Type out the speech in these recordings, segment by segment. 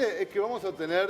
Es que vamos a tener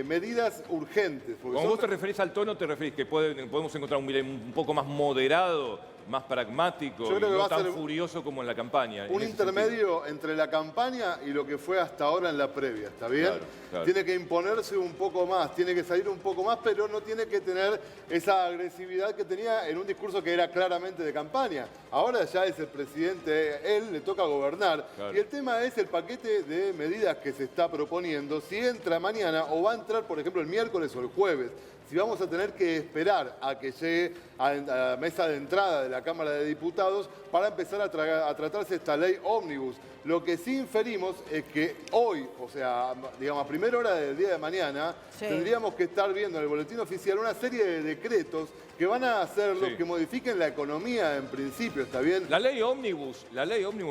medidas urgentes. Cuando vos te referís al tono, te referís que podemos encontrar un Milei un poco más moderado, más pragmático, Yo creo que y va no a tan ser furioso como en la campaña. un intermedio entre la campaña y lo que fue hasta ahora en la previa, ¿está bien? Claro, claro. Tiene que imponerse un poco más, tiene que salir un poco más, pero no tiene que tener esa agresividad que tenía en un discurso que era claramente de campaña. Ahora ya es el presidente, él le toca gobernar. Claro. Y el tema es el paquete de medidas que se está proponiendo, si entra mañana o va a entrar, por ejemplo, el miércoles o el jueves. Si vamos a tener que esperar a que llegue a la mesa de entrada de la Cámara de Diputados para empezar a tratarse esta ley ómnibus. Lo que sí inferimos es que hoy, o sea, digamos, a primera hora del día de mañana, tendríamos que estar viendo en el boletín oficial una serie de decretos que van a hacer los que modifiquen la economía en principio, ¿está bien? La ley ómnibus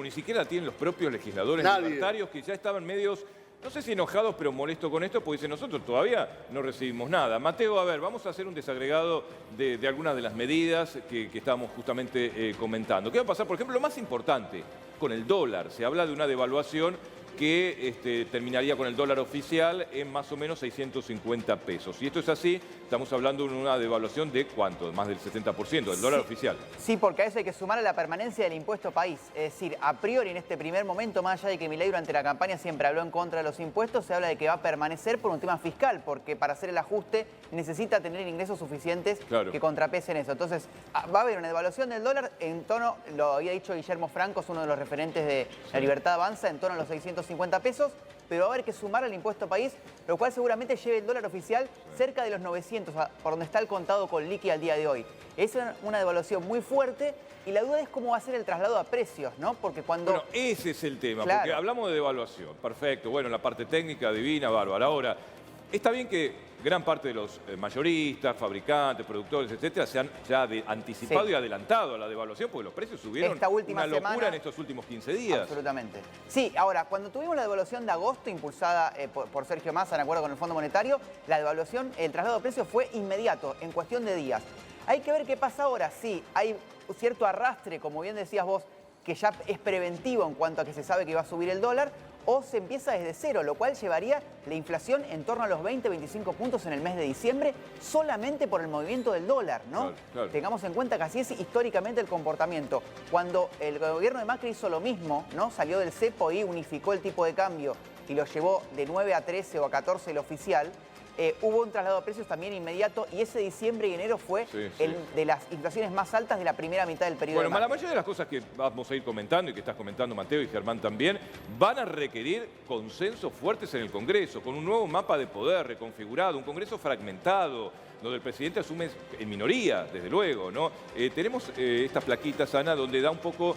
ni siquiera la tienen los propios legisladores libertarios que ya estaban medios, no sé si enojados, pero molestos con esto, porque dicen, nosotros todavía no recibimos nada. Mateo, a ver, vamos a hacer un desagregado de algunas de las medidas que estábamos justamente comentando. ¿Qué va a pasar? Por ejemplo, lo más importante, con el dólar. Se habla de una devaluación que terminaría con el dólar oficial en más o menos 650 pesos. Si esto es así, estamos hablando de una devaluación de ¿cuánto? Más del 70% del dólar oficial. Sí, porque a eso hay que sumar a la permanencia del impuesto país. Es decir, a priori en este primer momento, más allá de que Milei durante la campaña siempre habló en contra de los impuestos, se habla de que va a permanecer por un tema fiscal, porque para hacer el ajuste necesita tener ingresos suficientes que contrapesen eso. Entonces, va a haber una devaluación del dólar en tono, lo había dicho Guillermo Franco, es uno de los referentes de La Libertad Avanza, en torno a los 650 pesos, pero va a haber que sumar al impuesto país, lo cual seguramente lleve el dólar oficial cerca de los 900, por donde está el contado con liqui al día de hoy. Es una devaluación muy fuerte y la duda es cómo va a ser el traslado a precios, ¿no? Porque cuando... Bueno, ese es el tema, porque hablamos de devaluación, perfecto, bueno, la parte técnica divina, bárbara. Ahora, está bien que gran parte de los mayoristas, fabricantes, productores, etcétera, se han ya anticipado y adelantado a la devaluación porque los precios subieron una locura en estos últimos 15 días. Absolutamente. Sí, ahora, cuando tuvimos la devaluación de agosto impulsada por Sergio Massa en acuerdo con el Fondo Monetario, la devaluación, el traslado de precios fue inmediato, en cuestión de días. Hay que ver qué pasa ahora. Sí, hay cierto arrastre, como bien decías vos, que ya es preventivo en cuanto a que se sabe que va a subir el dólar, o se empieza desde cero, lo cual llevaría la inflación en torno a los 20-25 puntos en el mes de diciembre, solamente por el movimiento del dólar, ¿no? Claro. Tengamos en cuenta que así es históricamente el comportamiento. Cuando el gobierno de Macri hizo lo mismo, ¿no? Salió del cepo y unificó el tipo de cambio y lo llevó de 9 a 13 o a 14 el oficial, hubo un traslado de precios también inmediato y ese diciembre y enero fue de las inflaciones más altas de la primera mitad del periodo. Bueno, la mayoría de las cosas que vamos a ir comentando y que estás comentando Mateo y Germán también, van a requerir consensos fuertes en el Congreso, con un nuevo mapa de poder reconfigurado, un Congreso fragmentado, donde el presidente asume en minoría, desde luego, ¿no? Tenemos estas plaquitas, Ana, donde da un poco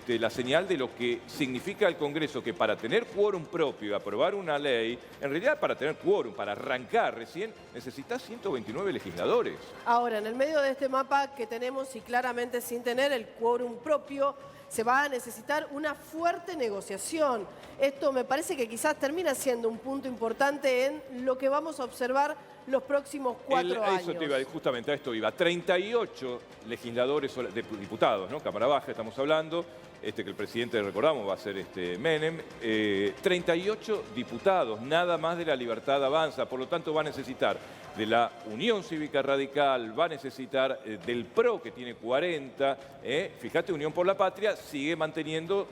la señal de lo que significa el Congreso, que para tener quórum propio y aprobar una ley, en realidad para tener quórum, para arrancar recién, necesitas 129 legisladores. Ahora, en el medio de este mapa que tenemos y claramente sin tener el quórum propio, se va a necesitar una fuerte negociación. Esto me parece que quizás termina siendo un punto importante en lo que vamos a observar los próximos 4 años. Eso te iba, justamente a esto iba. 38 legisladores, diputados, ¿no? Cámara Baja estamos hablando, que el presidente, recordamos, va a ser Menem. 38 diputados, nada más de La Libertad Avanza. Por lo tanto, va a necesitar de la Unión Cívica Radical, va a necesitar del PRO, que tiene 40. Fíjate, Unión por la Patria se sigue manteniendo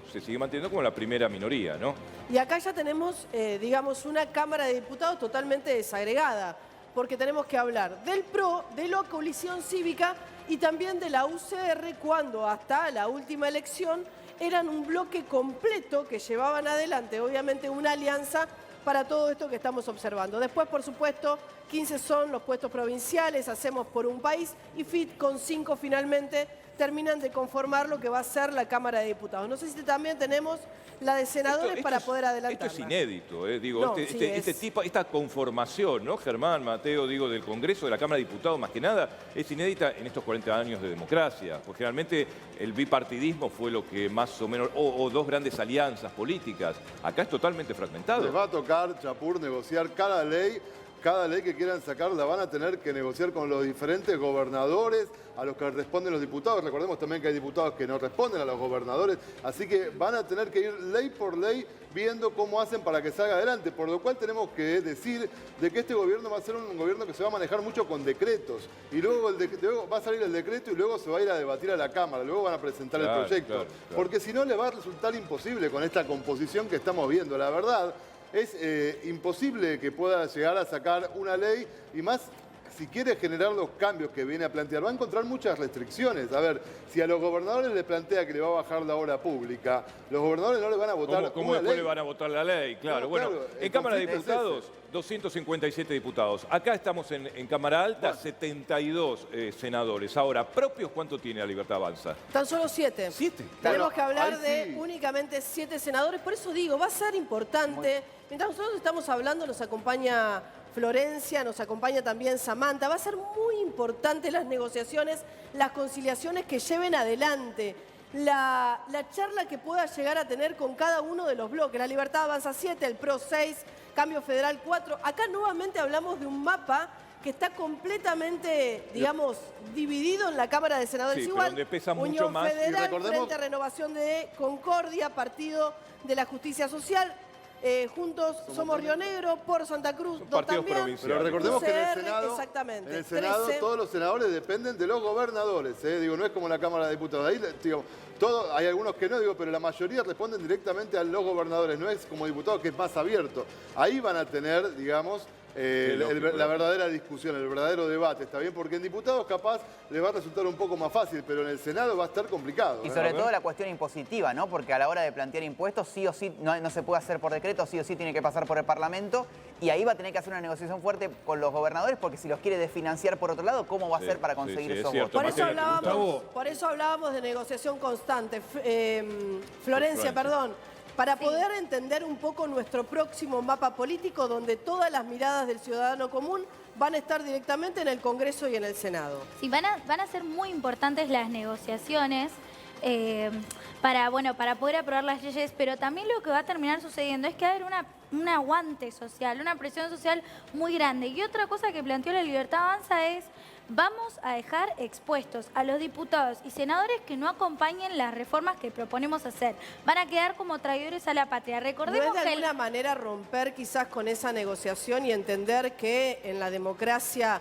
como la primera minoría, ¿no? Y acá ya tenemos, digamos, una Cámara de Diputados totalmente desagregada, porque tenemos que hablar del PRO, de la coalición cívica y también de la UCR, cuando hasta la última elección eran un bloque completo que llevaban adelante, obviamente, una alianza para todo esto que estamos observando. Después, por supuesto, 15 son los puestos provinciales, Hacemos por un País y FIT con 5 finalmente terminan de conformar lo que va a ser la Cámara de Diputados. No sé si también tenemos la de senadores para poder adelantar. Esto es inédito, digo, esta conformación, ¿no? Germán, Mateo, digo, del Congreso, de la Cámara de Diputados, más que nada, es inédita en estos 40 años de democracia, porque generalmente el bipartidismo fue lo que más o menos, o dos grandes alianzas políticas. Acá es totalmente fragmentado. Les va a tocar, Chapur, negociar cada ley cada ley que quieran sacar la van a tener que negociar con los diferentes gobernadores, a los que responden los diputados. Recordemos también que hay diputados que no responden a los gobernadores, así que van a tener que ir ley por ley viendo cómo hacen para que salga adelante, por lo cual tenemos que decir de que este gobierno va a ser un gobierno que se va a manejar mucho con decretos, y luego, luego va a salir el decreto y luego se va a ir a debatir a la Cámara, luego van a presentar el proyecto, porque si no le va a resultar imposible con esta composición que estamos viendo. La verdad, es imposible que pueda llegar a sacar una ley, y más si quiere generar los cambios que viene a plantear, va a encontrar muchas restricciones. A ver, si a los gobernadores le plantea que le va a bajar la hora pública, los gobernadores no le van a votar ¿Cómo después le van a votar la ley? Claro, bueno, en Cámara de Diputados, 257 diputados. Acá estamos en Cámara Alta, 72 senadores. Ahora, ¿propios cuánto tiene la Libertad Avanza? Tan solo 7. ¿7? Tenemos que hablar de únicamente 7 senadores. Por eso digo, va a ser importante. Mientras nosotros estamos hablando, nos acompaña Florencia, nos acompaña también Samantha. Va a ser muy importante las negociaciones, las conciliaciones que lleven adelante. La charla que pueda llegar a tener con cada uno de los bloques. La Libertad Avanza 7, el PRO 6, Cambio Federal 4. Acá nuevamente hablamos de un mapa que está completamente, digamos, dividido en la Cámara de Senadores. Sí, igual, donde pesa Unión mucho más. Federal, Y recordemos... Frente a Renovación de Concordia, Partido de la Justicia Social, Juntos Somos Río Negro, por Santa Cruz, partidos también. provinciales. Pero recordemos que en el UCR, Senado, exactamente, en el Senado 13. todos los senadores dependen de los gobernadores. Digo, no es como la Cámara de Diputados. Ahí, digo, hay algunos que no, digo, pero la mayoría responden directamente a los gobernadores. No es como diputados, que es más abierto. Ahí van a tener, digamos, la verdadera discusión, el verdadero debate, ¿está bien? Porque en diputados capaz les va a resultar un poco más fácil, pero en el Senado va a estar complicado. Y sobre todo la cuestión impositiva, ¿no? Porque a la hora de plantear impuestos, sí o sí, no se puede hacer por decreto, sí o sí tiene que pasar por el Parlamento, y ahí va a tener que hacer una negociación fuerte con los gobernadores, porque si los quiere desfinanciar por otro lado, ¿cómo va a hacer para conseguir esos votos? Por eso hablábamos de negociación constante. Florencia, perdón. Para poder entender un poco nuestro próximo mapa político, donde todas las miradas del ciudadano común van a estar directamente en el Congreso y en el Senado. Sí, van a ser muy importantes las negociaciones para poder aprobar las leyes, pero también lo que va a terminar sucediendo es que va a haber un aguante social, una presión social muy grande. Y otra cosa que planteó la Libertad Avanza es: vamos a dejar expuestos a los diputados y senadores que no acompañen las reformas que proponemos hacer. Van a quedar como traidores a la patria. Recordemos ¿No es de alguna manera romper quizás con esa negociación y entender que en la democracia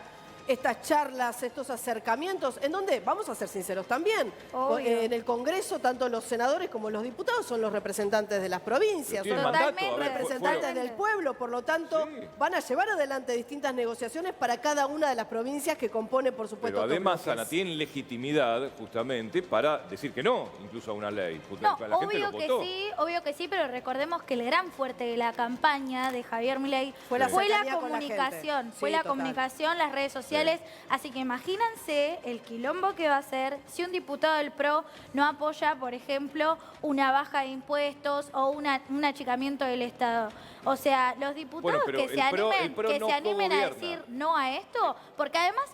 estas charlas, estos acercamientos, en donde, vamos a ser sinceros también, en el Congreso tanto los senadores como los diputados son los representantes de las provincias, son los representantes del pueblo, por lo tanto van a llevar adelante distintas negociaciones para cada una de las provincias que compone, por supuesto, pero además, Ana, tienen legitimidad justamente para decir que no, incluso a una ley. No, la gente lo votó. obvio que sí, pero recordemos que el gran fuerte de la campaña de Javier Milei fue la comunicación, comunicación, las redes sociales. Así que imagínense el quilombo que va a ser si un diputado del PRO no apoya, por ejemplo, una baja de impuestos o un achicamiento del Estado. O sea, los diputados que se animen a decir no a esto, porque además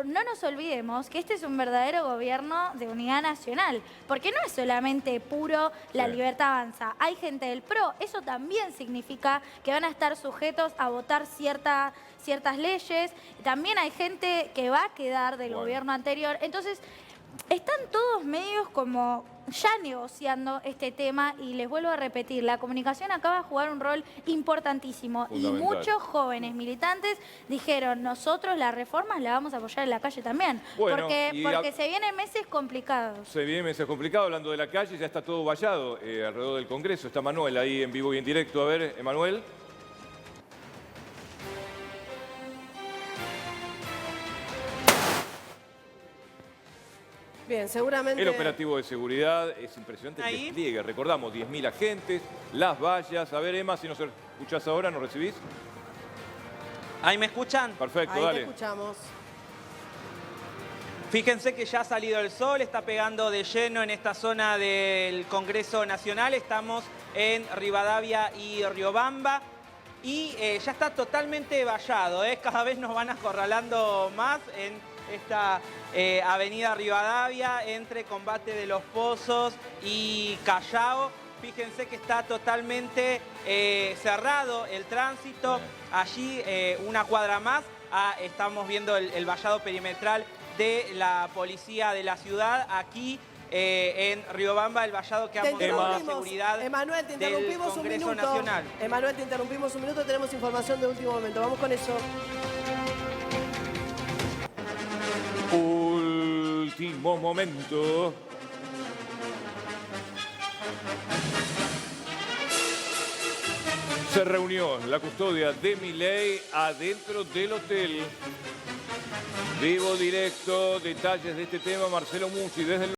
no nos olvidemos que este es un verdadero gobierno de unidad nacional, porque no es solamente puro la Libertad Avanza. Hay gente del PRO, eso también significa que van a estar sujetos a votar ciertas leyes. También hay gente que va a quedar del gobierno anterior. Entonces, están todos medios como ya negociando este tema, y les vuelvo a repetir, la comunicación acaba de jugar un rol importantísimo. Y muchos jóvenes militantes dijeron: nosotros las reformas las vamos a apoyar en la calle también. Bueno, porque se vienen meses complicados. Se vienen meses complicados, hablando de la calle, ya está todo vallado alrededor del Congreso. Está Manuel ahí en vivo y en directo. A ver, Emanuel. Bien, seguramente... El operativo de seguridad es impresionante, el despliegue. Recordamos, 10.000 agentes, las vallas. A ver, Emma, si nos escuchás ahora, ¿nos recibís? ¿Ahí me escuchan? Perfecto, Ahí dale. te escuchamos. Fíjense que ya ha salido el sol, está pegando de lleno en esta zona del Congreso Nacional. Estamos en Rivadavia y Riobamba. Y ya está totalmente vallado, cada vez nos van acorralando más en esta avenida Rivadavia, entre Combate de los Pozos y Callao. Fíjense que está totalmente cerrado el tránsito. Allí, una cuadra más, estamos viendo el vallado perimetral de la policía de la ciudad. Aquí, en Riobamba, el vallado que ha montado la seguridad Emanuel, te interrumpimos del Congreso un minuto. Nacional. Emanuel, te interrumpimos un minuto, tenemos información de último momento. Vamos con eso. Último momento. Se reunió la custodia de Milei adentro del hotel. Vivo directo, detalles de este tema, Marcelo Mucci desde el